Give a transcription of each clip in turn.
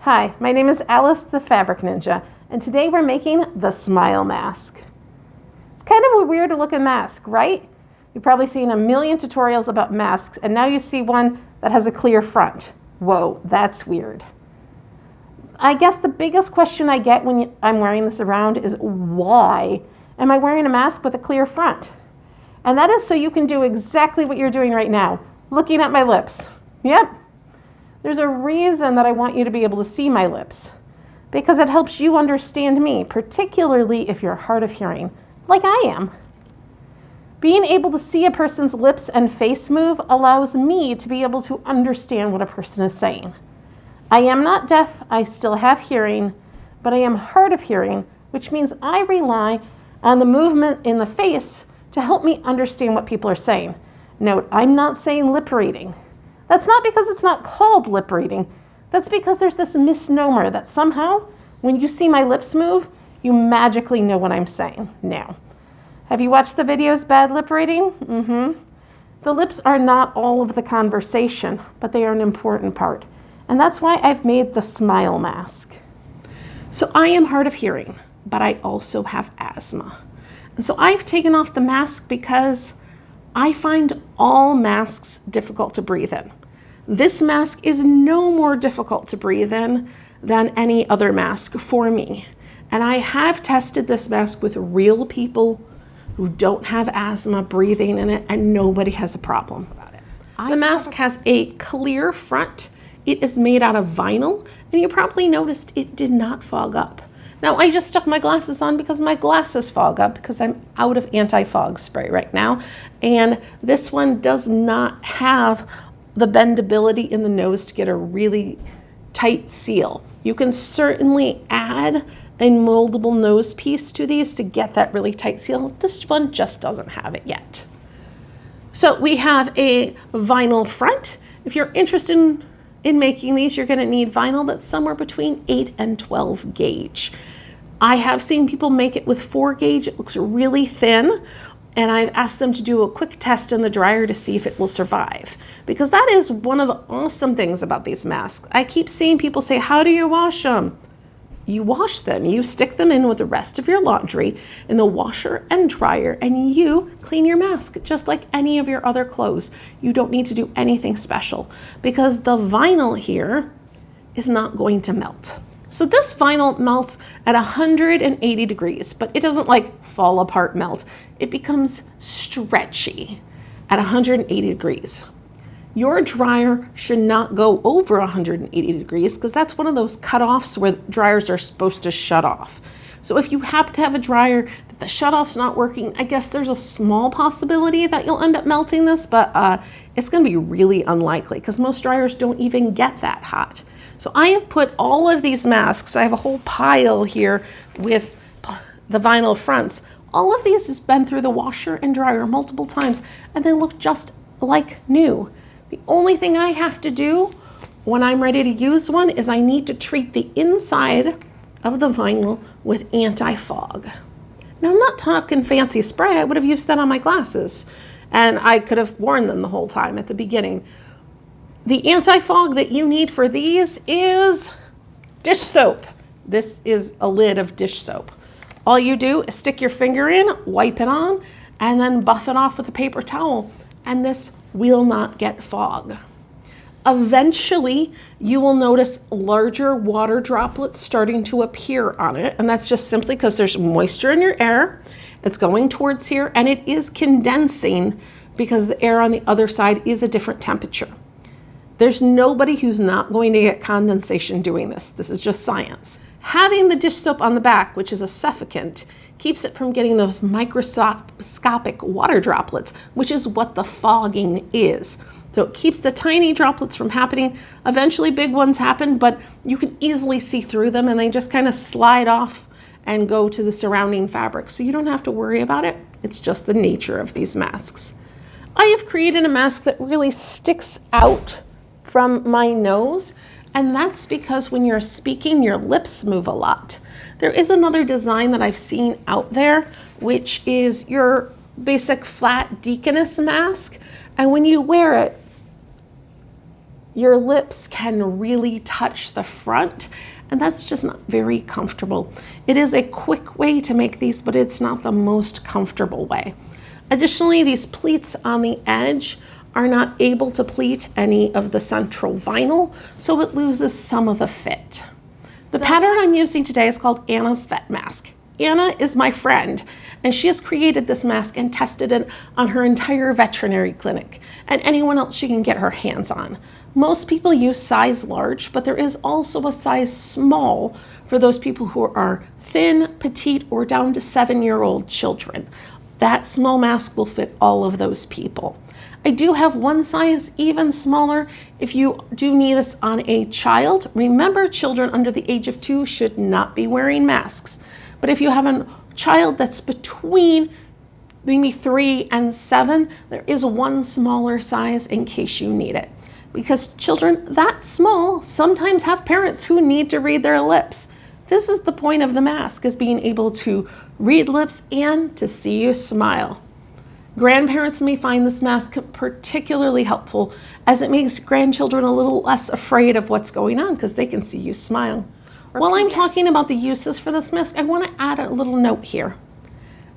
Hi, my name is Alice the Fabric Ninja, and today we're making the smile mask. It's kind of a weird looking mask, right? You've probably seen a million tutorials about masks, and now you see one that has a clear front. Whoa, that's weird. I guess the biggest question I get when I'm wearing this around is, why am I wearing a mask with a clear front? And that is so you can do exactly what you're doing right now, looking at my lips. Yep. There's a reason that I want you to be able to see my lips, because it helps you understand me, particularly if you're hard of hearing, like I am. Being able to see a person's lips and face move allows me to be able to understand what a person is saying. I am not deaf, I still have hearing, but I am hard of hearing, which means I rely on the movement in the face to help me understand what people are saying. Note, I'm not saying lip reading. That's not because it's not called lip reading. That's because there's this misnomer that somehow, when you see my lips move, you magically know what I'm saying. Now, have you watched the videos, Bad Lip Reading? The lips are not all of the conversation, but they are an important part. And that's why I've made the smile mask. So I am hard of hearing, but I also have asthma. And so I've taken off the mask because I find all masks difficult to breathe in. This mask is no more difficult to breathe in than any other mask for me. And I have tested this mask with real people who don't have asthma breathing in it, and nobody has a problem about it. The mask has a clear front. It is made out of vinyl, and you probably noticed it did not fog up. Now, I just stuck my glasses on because my glasses fog up because I'm out of anti-fog spray right now. And this one does not have the bendability in the nose to get a really tight seal. You can certainly add a moldable nose piece to these to get that really tight seal. This one just doesn't have it yet. So we have a vinyl front. If you're interested in making these, you're going to need vinyl that's somewhere between 8 and 12 gauge. I have seen people make it with 4 gauge. It looks really thin, and I've asked them to do a quick test in the dryer to see if it will survive, because that is one of the awesome things about these masks. I keep seeing people say, how do you wash them? You wash them. You stick them in with the rest of your laundry in the washer and dryer, and you clean your mask just like any of your other clothes. You don't need to do anything special because the vinyl here is not going to melt. So this vinyl melts at 180 degrees, but it doesn't like fall apart melt. It becomes stretchy at 180 degrees. Your dryer should not go over 180 degrees because that's one of those cutoffs where dryers are supposed to shut off. So if you happen to have a dryer that the shutoff's not working, I guess there's a small possibility that you'll end up melting this, but it's going to be really unlikely because most dryers don't even get that hot. So I have put all of these masks, I have a whole pile here with the vinyl fronts. All of these has been through the washer and dryer multiple times, and they look just like new. The only thing I have to do when I'm ready to use one is I need to treat the inside of the vinyl with anti-fog. Now, I'm not talking fancy spray. I would have used that on my glasses, and I could have worn them the whole time at the beginning. The anti-fog that you need for these is dish soap. This is a lid of dish soap. All you do is stick your finger in, wipe it on, and then buff it off with a paper towel, and this will not get fog. Eventually, you will notice larger water droplets starting to appear on it, and that's just simply because there's moisture in your air. It's going towards here, and it is condensing because the air on the other side is a different temperature. There's nobody who's not going to get condensation doing this. This is just science. Having the dish soap on the back, which is a suffocant, keeps it from getting those microscopic water droplets, which is what the fogging is. So it keeps the tiny droplets from happening. Eventually big ones happen, but you can easily see through them and they just kind of slide off and go to the surrounding fabric. So you don't have to worry about it. It's just the nature of these masks. I have created a mask that really sticks out from my nose, and that's because when you're speaking, your lips move a lot. There is another design that I've seen out there, which is your basic flat deaconess mask, and when you wear it, your lips can really touch the front, and that's just not very comfortable. It is a quick way to make these, but it's not the most comfortable way. Additionally, these pleats on the edge are not able to pleat any of the central vinyl, so it loses some of the fit. The pattern I'm using today is called Anna's Vet Mask. Anna is my friend, and she has created this mask and tested it on her entire veterinary clinic and anyone else she can get her hands on. Most people use size large, but there is also a size small for those people who are thin, petite, or down to 7-year-old children. That small mask will fit all of those people. I do have one size even smaller if you do need this on a child. Remember, children under the age of 2 should not be wearing masks. But if you have a child that's between maybe 3 and 7, there is one smaller size in case you need it. Because children that small sometimes have parents who need to read their lips. This is the point of the mask, is being able to read lips and to see you smile. Grandparents may find this mask particularly helpful, as it makes grandchildren a little less afraid of what's going on because they can see you smile. While I'm talking about the uses for this mask, I want to add a little note here.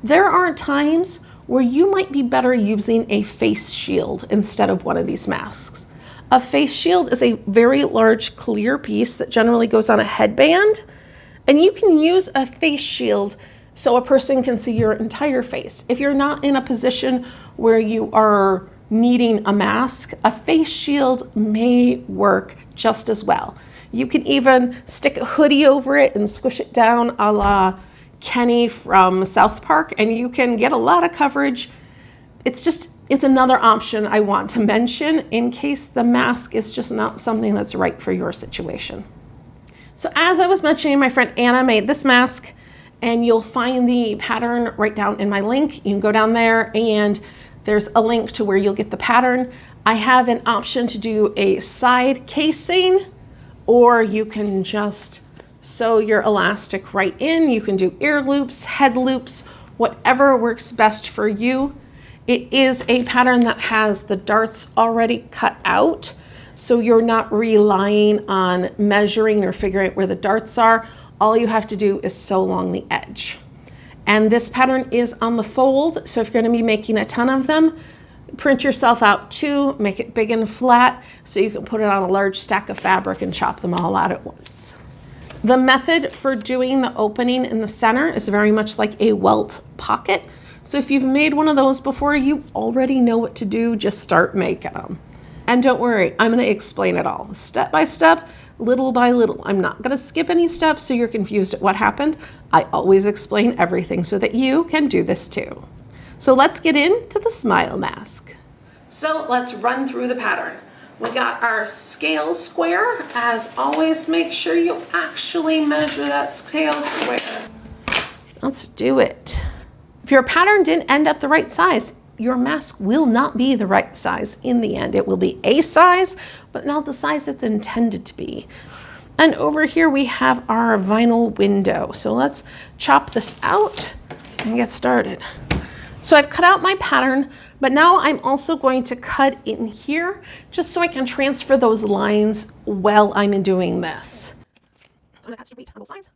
There are times where you might be better using a face shield instead of one of these masks. A face shield is a very large clear piece that generally goes on a headband, and you can use a face shield so a person can see your entire face. If you're not in a position where you are needing a mask, a face shield may work just as well. You can even stick a hoodie over it and squish it down a la Kenny from South Park, and you can get a lot of coverage. It's another option I want to mention in case the mask is just not something that's right for your situation. So as I was mentioning, my friend Anna made this mask, and you'll find the pattern right down in my link. You can go down there and there's a link to where you'll get the pattern. I have an option to do a side casing, or you can just sew your elastic right in. You can do ear loops, head loops, whatever works best for you. It is a pattern that has the darts already cut out, so you're not relying on measuring or figuring out where the darts are. All you have to do is sew along the edge. And this pattern is on the fold, so if you're going to be making a ton of them, print yourself out too, make it big and flat so you can put it on a large stack of fabric and chop them all out at once. The method for doing the opening in the center is very much like a welt pocket. So if you've made one of those before, you already know what to do, just start making them. And don't worry, I'm going to explain it all step by step, little by little. I'm not going to skip any steps so you're confused at what happened. I always explain everything so that you can do this too. So let's get into the smile mask. So let's run through the pattern. We got our scale square. As always, make sure you actually measure that scale square. Let's do it. If your pattern didn't end up the right size, your mask will not be the right size in the end. It will be a size, but not the size it's intended to be. And over here we have our vinyl window. So let's chop this out and get started. So I've cut out my pattern, but now I'm also going to cut in here just so I can transfer those lines while I'm doing this. So I'm going to cut straight on both sides.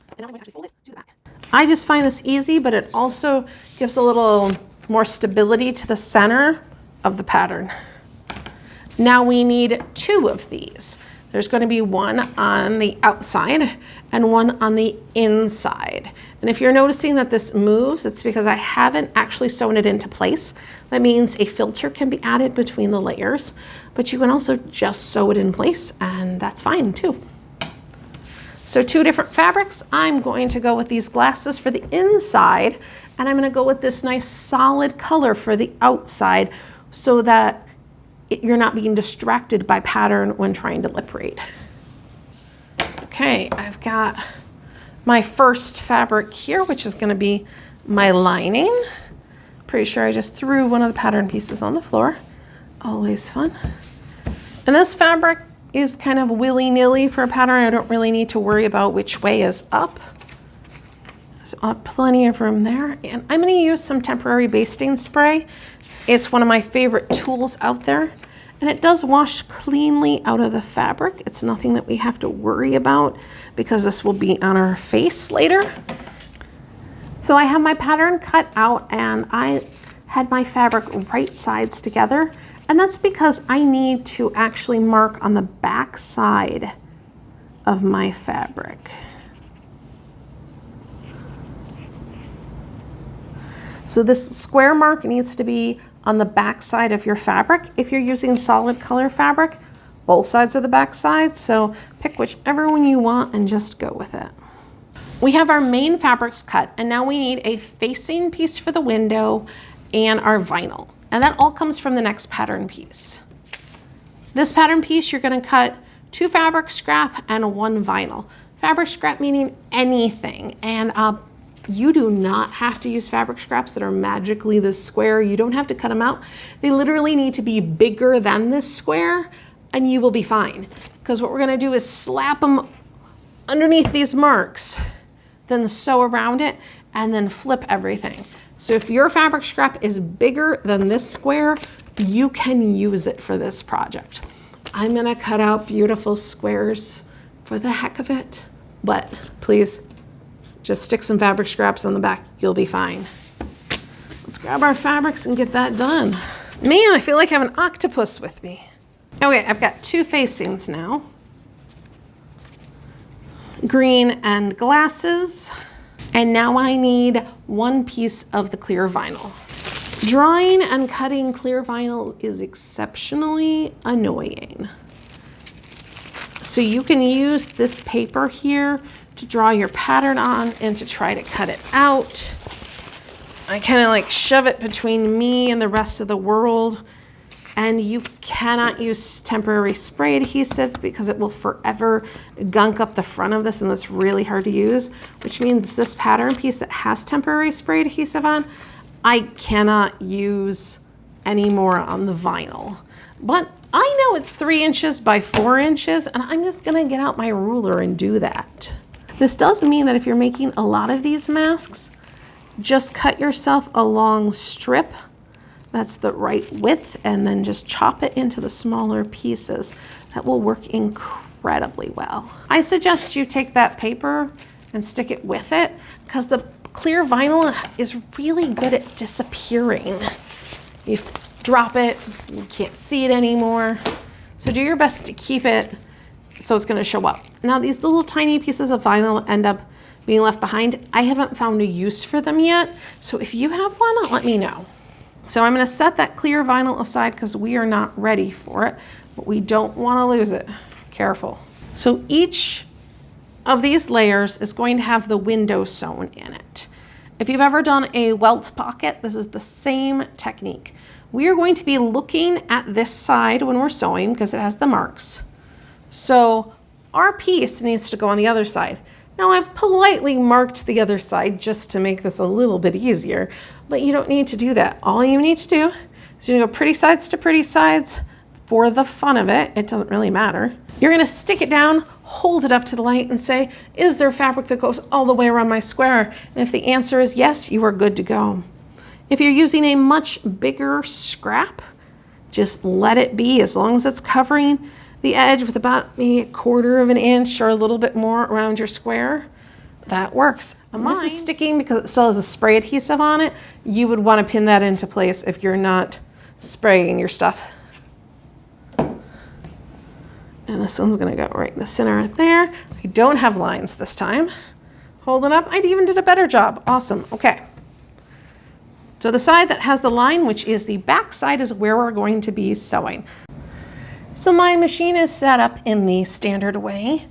And now I'm going to actually fold it to the back. I just find this easy, but it also gives a little more stability to the center of the pattern. Now we need 2 of these. There's going to be one on the outside and one on the inside. And if you're noticing that this moves, it's because I haven't actually sewn it into place. That means a filter can be added between the layers, but you can also just sew it in place, and that's fine too. So 2 different fabrics. I'm going to go with these glasses for the inside, and I'm going to go with this nice solid color for the outside so that you're not being distracted by pattern when trying to lip read. Okay, I've got my first fabric here, which is going to be my lining. Pretty sure I just threw one of the pattern pieces on the floor. Always fun. And this fabric is kind of willy-nilly for a pattern. I don't really need to worry about which way is up. So I'll have plenty of room there. And I'm going to use some temporary basting spray. It's one of my favorite tools out there. And it does wash cleanly out of the fabric. It's nothing that we have to worry about because this will be on our face later. So I have my pattern cut out and I had my fabric right sides together. And that's because I need to actually mark on the back side of my fabric. So this square mark needs to be on the back side of your fabric. If you're using solid color fabric, both sides of the back side. So pick whichever one you want and just go with it. We have our main fabrics cut and now we need a facing piece for the window and our vinyl. And that all comes from the next pattern piece. This pattern piece, you're gonna cut 2 fabric scrap and 1 vinyl. Fabric scrap meaning anything. And you do not have to use fabric scraps that are magically this square. You don't have to cut them out. They literally need to be bigger than this square and you will be fine. Because what we're gonna do is slap them underneath these marks, then sew around it and then flip everything. So if your fabric scrap is bigger than this square, you can use it for this project. I'm gonna cut out beautiful squares for the heck of it, but please just stick some fabric scraps on the back, you'll be fine. Let's grab our fabrics and get that done. Man, I feel like I have an octopus with me. Okay, I've got 2 facings now. Green and glasses. And now I need 1 piece of the clear vinyl. Drawing and cutting clear vinyl is exceptionally annoying. So you can use this paper here to draw your pattern on and to try to cut it out. I kind of like shove it between me and the rest of the world. And you cannot use temporary spray adhesive because it will forever gunk up the front of this and it's really hard to use, which means this pattern piece that has temporary spray adhesive on, I cannot use anymore on the vinyl. But I know it's 3 inches by 4 inches and I'm just gonna get out my ruler and do that. This does mean that if you're making a lot of these masks, just cut yourself a long strip that's the right width and then just chop it into the smaller pieces. That will work incredibly well. I suggest you take that paper and stick it with it because the clear vinyl is really good at disappearing. You drop it, you can't see it anymore. So do your best to keep it so it's gonna show up. Now these little tiny pieces of vinyl end up being left behind. I haven't found a use for them yet. So if you have one, let me know. So I'm gonna set that clear vinyl aside because we are not ready for it, but we don't wanna lose it. Careful. So each of these layers is going to have the window sewn in it. If you've ever done a welt pocket, this is the same technique. We are going to be looking at this side when we're sewing because it has the marks. So our piece needs to go on the other side. Now I've politely marked the other side just to make this a little bit easier, but you don't need to do that. All you need to do is you're gonna go pretty sides to pretty sides for the fun of it. It doesn't really matter. You're gonna stick it down, hold it up to the light and say, is there fabric that goes all the way around my square? And if the answer is yes, you are good to go. If you're using a much bigger scrap, just let it be as long as it's covering the edge with about maybe 1/4 of an inch or a little bit more around your square. That works. This is sticking because it still has a spray adhesive on it. You would want to pin that into place if you're not spraying your stuff. And this one's gonna go right in the center right there. I don't have lines this time. Hold it up. I even did a better job. Awesome. Okay. So the side that has the line, which is the back side, is where we're going to be sewing. So my machine is set up in the standard way.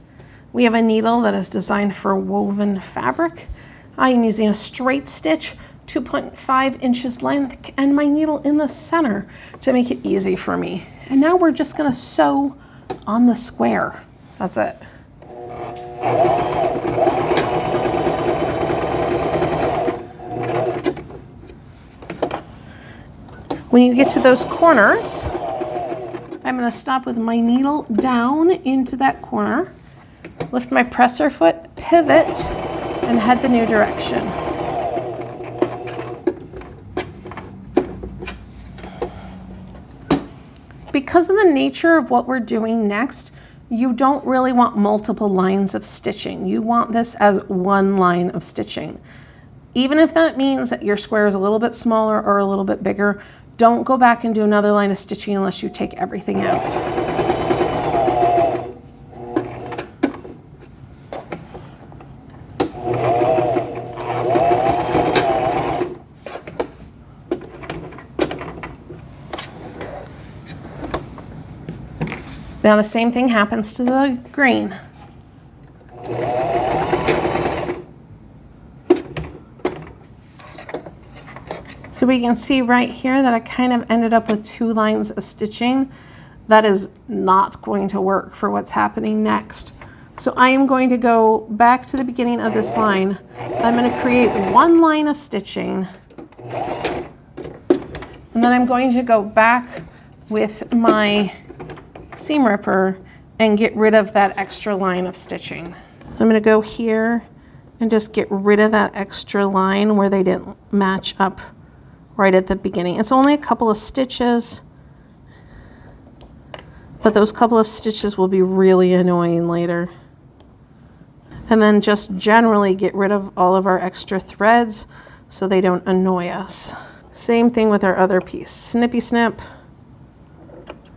We have a needle that is designed for woven fabric. I am using a straight stitch, 2.5 inches length, and my needle in the center to make it easy for me. And now we're just gonna sew on the square. That's it. When you get to those corners, I'm going to stop with my needle down into that corner, lift my presser foot, pivot, and head the new direction. because of the nature of what we're doing next, you don't really want multiple lines of stitching. You want this as one line of stitching. Even if that means that your square is a little bit smaller or a little bit bigger, don't go back and do another line of stitching unless you take everything out. Now the same thing happens to the green. So we can see right here that I kind of ended up with 2 lines of stitching. That is not going to work for what's happening next. So I am going to go back to the beginning of this line. I'm going to create 1 line of stitching. And then I'm going to go back with my seam ripper and get rid of that extra line of stitching. I'm going to go here and just get rid of that extra line where they didn't match up right at the beginning. It's only a couple of stitches, but those couple of stitches will be really annoying later. And then just generally get rid of all of our extra threads so they don't annoy us. Same thing with our other piece. Snippy snip.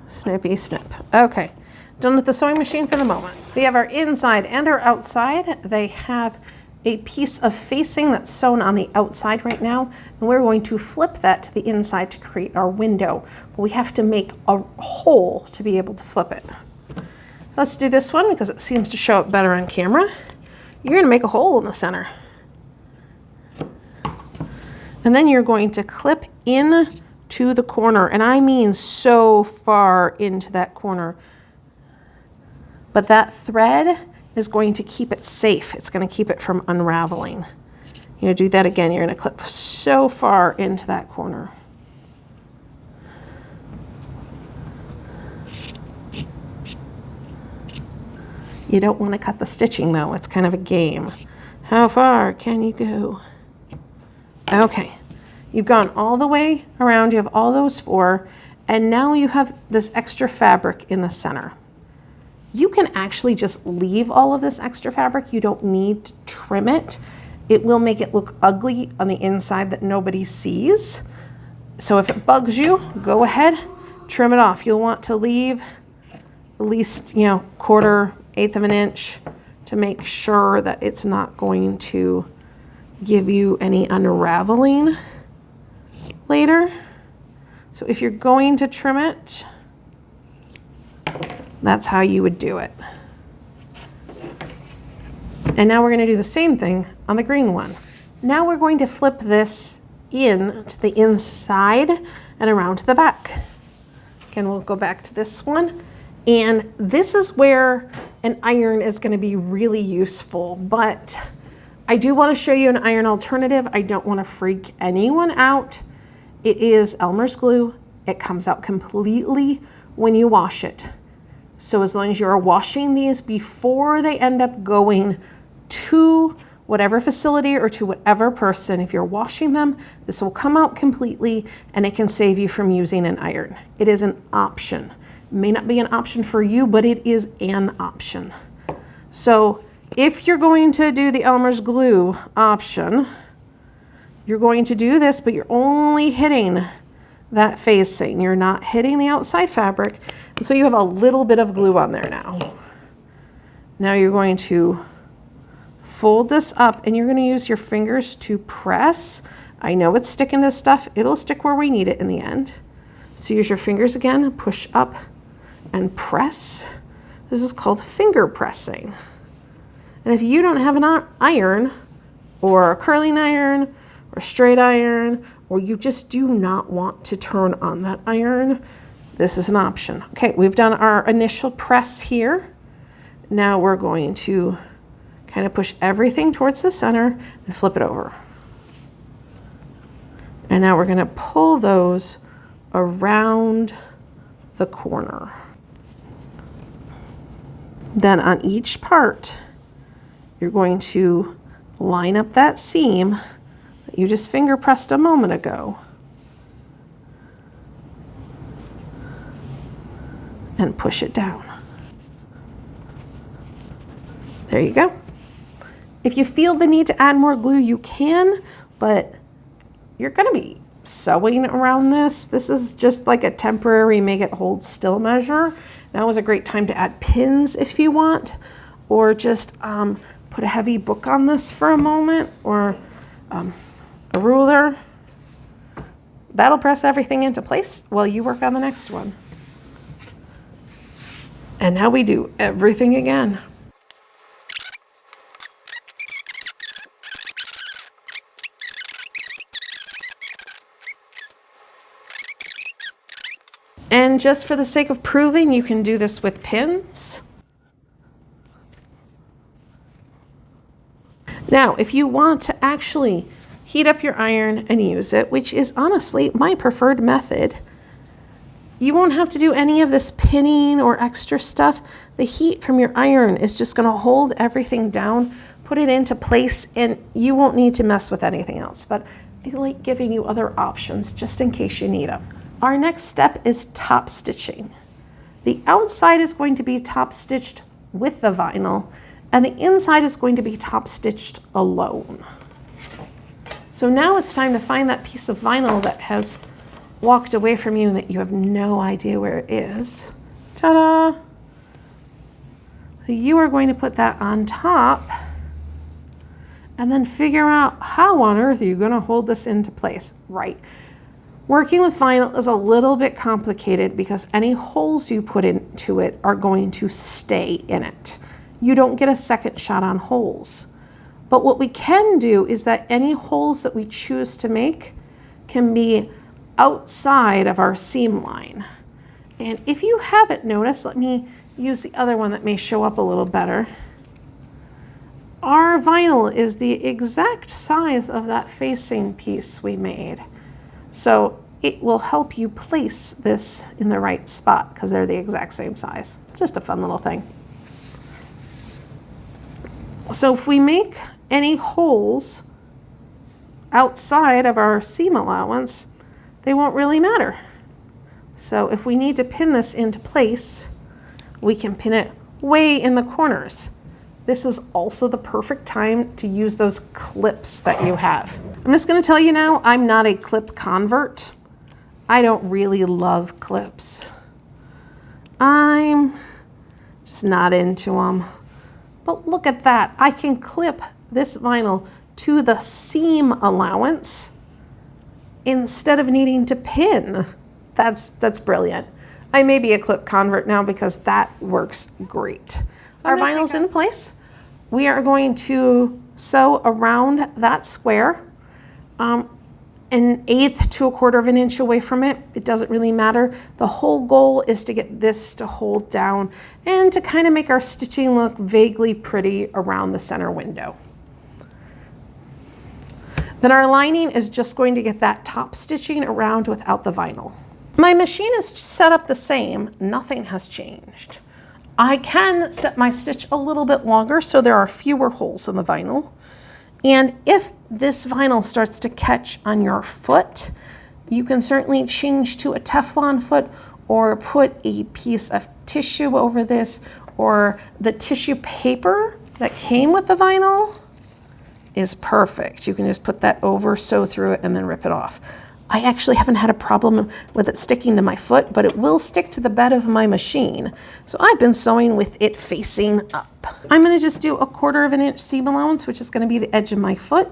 Snippy snip. Okay, done with the sewing machine for the moment. We have our inside and our outside. They have a piece of facing that's sewn on the outside right now, and we're going to flip that to the inside to create our window. But we have to make a hole to be able to flip it. Let's do this one because it seems to show up better on camera. You're going to make a hole in the center. And then you're going to clip in to the corner, and I mean so far into that corner. But that thread is going to keep it safe. It's going to keep it from unraveling. You're going to do that again. You're going to clip so far into that corner. You don't want to cut the stitching though. It's kind of a game. How far can you go? Okay. You've gone all the way around, you have all those 4, and now you have this extra fabric in the center. You can actually just leave all of this extra fabric. You don't need to trim it. It will make it look ugly on the inside that nobody sees. So if it bugs you, go ahead, trim it off. You'll want to leave at least, 1/4, 1/8 of an inch to make sure that it's not going to give you any unraveling later. So if you're going to trim it, that's how you would do it. And now we're going to do the same thing on the green one. Now we're going to flip this in to the inside and around to the back. Again, we'll go back to this one. And this is where an iron is going to be really useful, but I do want to show you an iron alternative. I don't want to freak anyone out. It is Elmer's glue. It comes out completely when you wash it. So as long as you are washing these before they end up going to whatever facility or to whatever person, if you're washing them, this will come out completely and it can save you from using an iron. It is an option. It may not be an option for you, but it is an option. So if you're going to do the Elmer's glue option, you're going to do this, but you're only hitting that facing. You're not hitting the outside fabric. And so you have a little bit of glue on there now. Now you're going to fold this up and you're going to use your fingers to press. I know it's sticking to stuff. It'll stick where we need it in the end. So use your fingers again, push up and press. This is called finger pressing. And if you don't have an iron or a curling iron or straight iron, or you just do not want to turn on that iron, this is an option. Okay, we've done our initial press here. Now we're going to kind of push everything towards the center and flip it over. And now we're going to pull those around the corner. Then on each part, you're going to line up that seam that you just finger pressed a moment ago. and push it down. There you go. If you feel the need to add more glue, you can, but you're gonna be sewing around this. This is just like a temporary make it hold still measure. Now is a great time to add pins if you want, or just put a heavy book on this for a moment, or a ruler. That'll press everything into place while you work on the next one. And now we do everything again. And just for the sake of proving, you can do this with pins. Now, if you want to actually heat up your iron and use it, which is honestly my preferred method, you won't have to do any of this pinning or extra stuff. The heat from your iron is just going to hold everything down, put it into place, and you won't need to mess with anything else. But I like giving you other options just in case you need them. Our next step is top stitching. The outside is going to be top stitched with the vinyl, and the inside is going to be top stitched alone. So now it's time to find that piece of vinyl that has walked away from you and that you have no idea where it is. Ta-da! So you are going to put that on top and then figure out how on earth are you going to hold this into place. Right. Working with vinyl is a little bit complicated because any holes you put into it are going to stay in it. You don't get a second shot on holes. But what we can do is that any holes that we choose to make can be outside of our seam line. And if you haven't noticed, let me use the other one that may show up a little better. Our vinyl is the exact size of that facing piece we made. So it will help you place this in the right spot because they're the exact same size. Just a fun little thing. So if we make any holes outside of our seam allowance, they won't really matter. So if we need to pin this into place, we can pin it way in the corners. This is also the perfect time to use those clips that you have. I'm just going to tell you now, I'm not a clip convert. I don't really love clips. I'm just not into them. But look at that. I can clip this vinyl to the seam allowance instead of needing to pin. That's brilliant. I may be a clip convert now because that works great. So our vinyl's in place. We are going to sew around that square, an eighth to 1/4 of an inch away from it. It doesn't really matter. The whole goal is to get this to hold down and to kind of make our stitching look vaguely pretty around the center window. Then our lining is just going to get that top stitching around without the vinyl. My machine is set up the same, nothing has changed. I can set my stitch a little bit longer so there are fewer holes in the vinyl. And if this vinyl starts to catch on your foot, you can certainly change to a Teflon foot or put a piece of tissue over this, or the tissue paper that came with the vinyl is perfect. You can just put that over, sew through it, and then rip it off. I actually haven't had a problem with it sticking to my foot, but it will stick to the bed of my machine. So I've been sewing with it facing up. I'm gonna just do a 1/4 of an inch seam allowance, which is gonna be the edge of my foot.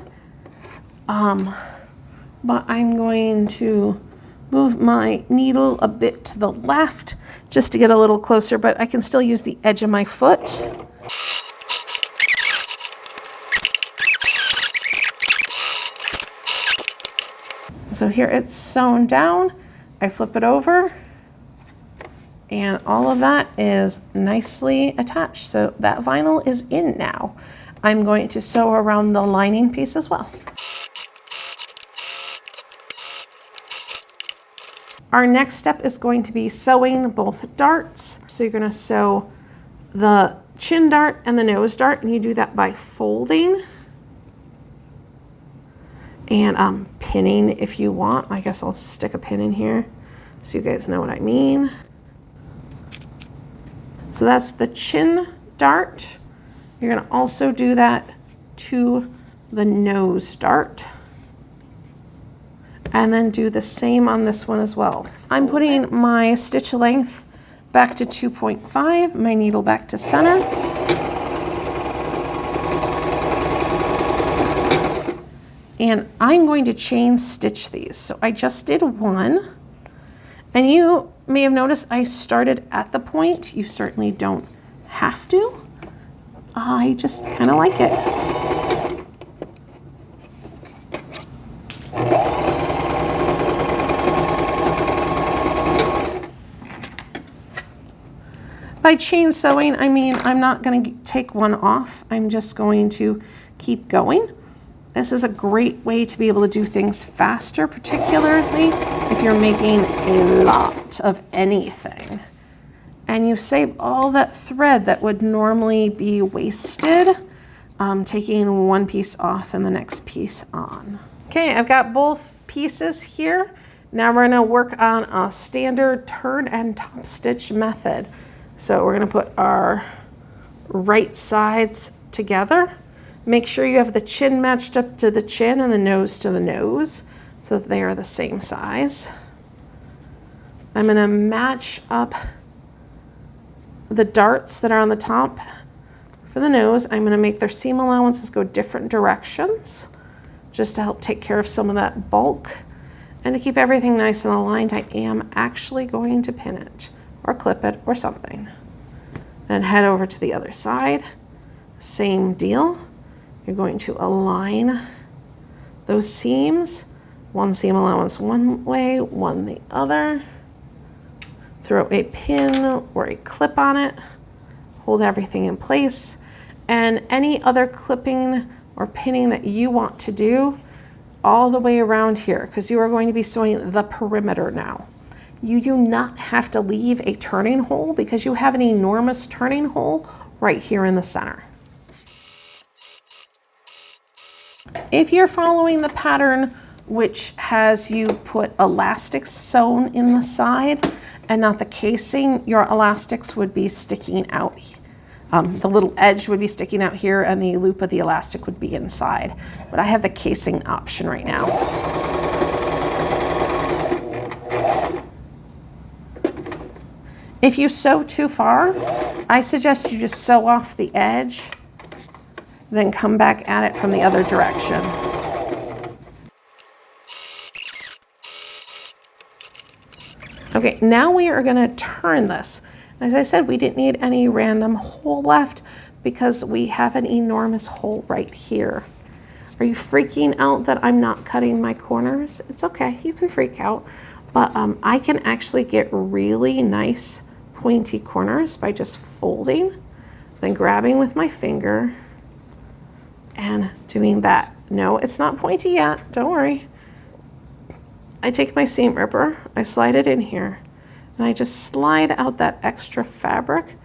But I'm going to move my needle a bit to the left just to get a little closer, but I can still use the edge of my foot. So here it's sewn down, I flip it over, and all of that is nicely attached. So that vinyl is in now. I'm going to sew around the lining piece as well. Our next step is going to be sewing both darts. So you're going to sew the chin dart and the nose dart, and you do that by folding and pinning if you want. I guess I'll stick a pin in here so you guys know what I mean. So that's the chin dart. You're going to also do that to the nose dart. And then do the same on this one as well. I'm putting my stitch length back to 2.5, my needle back to center. And I'm going to chain stitch these. So I just did one. And you may have noticed I started at the point. You certainly don't have to. I just kind of like it. By chain sewing, I mean I'm not going to take one off. I'm just going to keep going. This is a great way to be able to do things faster, particularly if you're making a lot of anything. And you save all that thread that would normally be wasted taking one piece off and the next piece on. Okay, I've got both pieces here. Now we're going to work on a standard turn and top stitch method. So we're going to put our right sides together. Make sure you have the chin matched up to the chin and the nose to the nose so that they are the same size. I'm going to match up the darts that are on the top for the nose. I'm going to make their seam allowances go different directions just to help take care of some of that bulk. And to keep everything nice and aligned, I am actually going to pin it or clip it or something. And head over to the other side. Same deal. You're going to align those seams. One seam allowance one way, one the other. Throw a pin or a clip on it. Hold everything in place. And any other clipping or pinning that you want to do all the way around here, because you are going to be sewing the perimeter now. You do not have to leave a turning hole because you have an enormous turning hole right here in the center. If you're following the pattern which has you put elastics sewn in the side and not the casing, your elastics would be sticking out. The little edge would be sticking out here and the loop of the elastic would be inside. But I have the casing option right now. If you sew too far, I suggest you just sew off the edge, then come back at it from the other direction. Okay, now we are going to turn this. As I said, we didn't need any random hole left because we have an enormous hole right here. Are you freaking out that I'm not cutting my corners? It's okay, you can freak out, but I can actually get really nice pointy corners by just folding, then grabbing with my finger and doing that. No, it's not pointy yet, don't worry. I take my seam ripper, I slide it in here, and I just slide out that extra fabric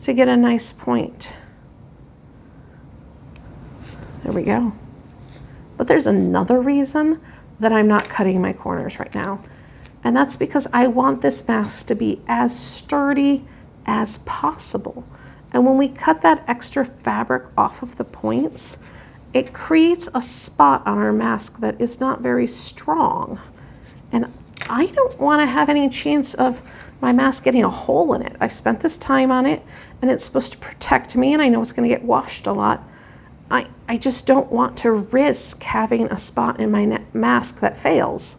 to get a nice point. There we go. But there's another reason that I'm not cutting my corners right now. And that's because I want this mask to be as sturdy as possible. And when we cut that extra fabric off of the points, it creates a spot on our mask that is not very strong. And I don't want to have any chance of my mask getting a hole in it. I've spent this time on it and it's supposed to protect me and I know it's going to get washed a lot. I just don't want to risk having a spot in my mask that fails.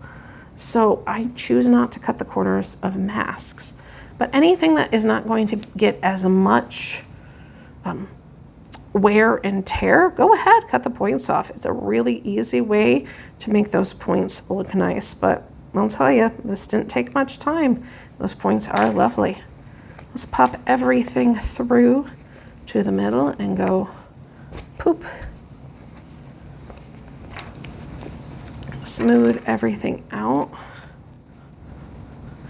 So I choose not to cut the corners of masks. But anything that is not going to get as much wear and tear, go ahead, cut the points off. It's a really easy way to make those points look nice. But I'll tell you, this didn't take much time. Those points are lovely. Let's pop everything through to the middle and go poop. Smooth everything out.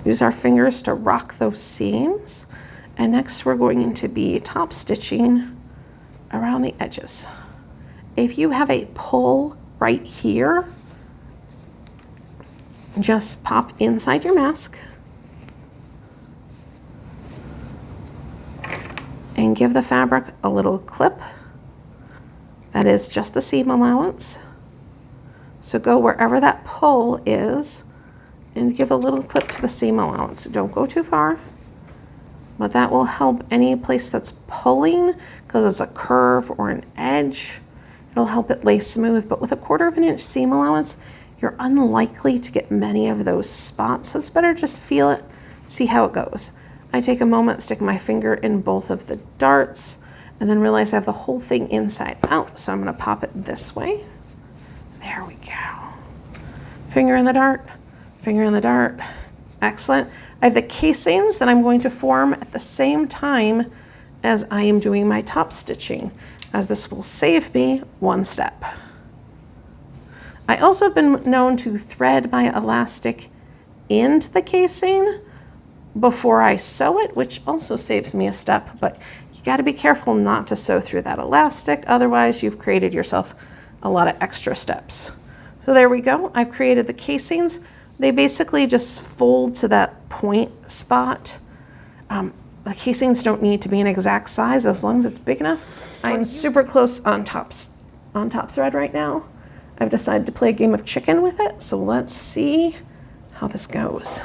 Use our fingers to rock those seams. And next we're going to be top stitching around the edges. If you have a pull right here, just pop inside your mask. and give the fabric a little clip. That is just the seam allowance. So go wherever that pull is and give a little clip to the seam allowance. Don't go too far, but that will help any place that's pulling because it's a curve or an edge. It'll help it lay smooth, but with a 1/4 of an inch seam allowance, you're unlikely to get many of those spots. So it's better just feel it, see how it goes. I take a moment, stick my finger in both of the darts, and then realize I have the whole thing inside out. So I'm gonna pop it this way. There we go. Finger in the dart, finger in the dart. Excellent. I have the casings that I'm going to form at the same time as I am doing my top stitching, as this will save me one step. I also have been known to thread my elastic into the casing before I sew it, which also saves me a step, but you got to be careful not to sew through that elastic, otherwise you've created yourself a lot of extra steps. So there we go. I've created the casings. They basically just fold to that point spot. The casings don't need to be an exact size as long as it's big enough. I'm super close on top thread right now. I've decided to play a game of chicken with it, so let's see how this goes.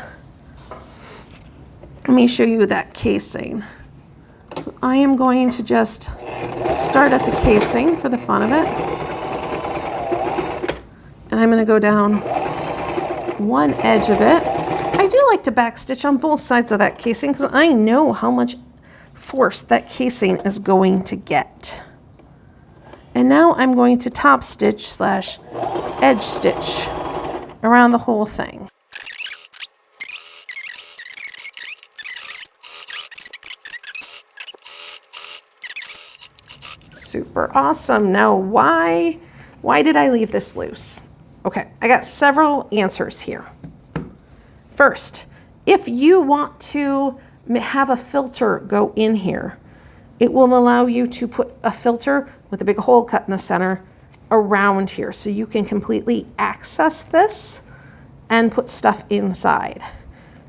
Let me show you that casing. I am going to just start at the casing for the fun of it. And I'm going to go down one edge of it. I do like to backstitch on both sides of that casing because I know how much force that casing is going to get. And now I'm going to top stitch slash edge stitch around the whole thing. Super awesome. Now why did I leave this loose? Okay, I got several answers here. First, if you want to have a filter go in here, it will allow you to put a filter with a big hole cut in the center around here so you can completely access this and put stuff inside.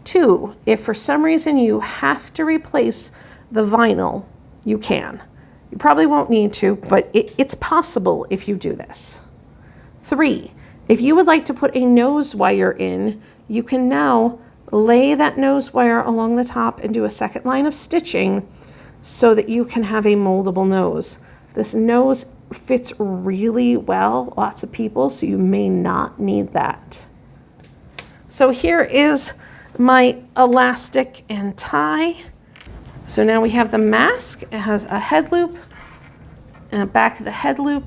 2, if for some reason you have to replace the vinyl, you can. You probably won't need to, but it's possible if you do this. 3, if you would like to put a nose wire in, you can now lay that nose wire along the top and do a second line of stitching so that you can have a moldable nose. This nose fits really well, lots of people, so you may not need that. So here is my elastic and tie. So now we have the mask. It has a head loop and a back of the head loop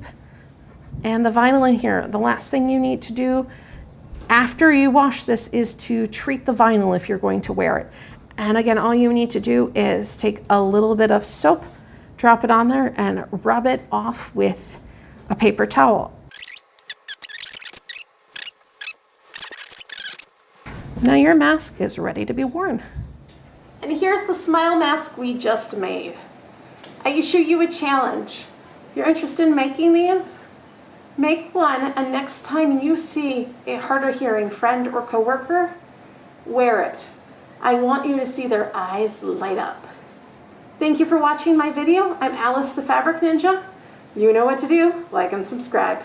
and the vinyl in here. The last thing you need to do after you wash this is to treat the vinyl if you're going to wear it. And again, all you need to do is take a little bit of soap, drop it on there, and rub it off with a paper towel. Now your mask is ready to be worn. And here's the smile mask we just made. I issue you a challenge. If you're interested in making these, make one, and next time you see a hard of hearing friend or coworker, wear it. I want you to see their eyes light up. Thank you for watching my video. I'm Alice the Fabric Ninja. You know what to do. Like and subscribe.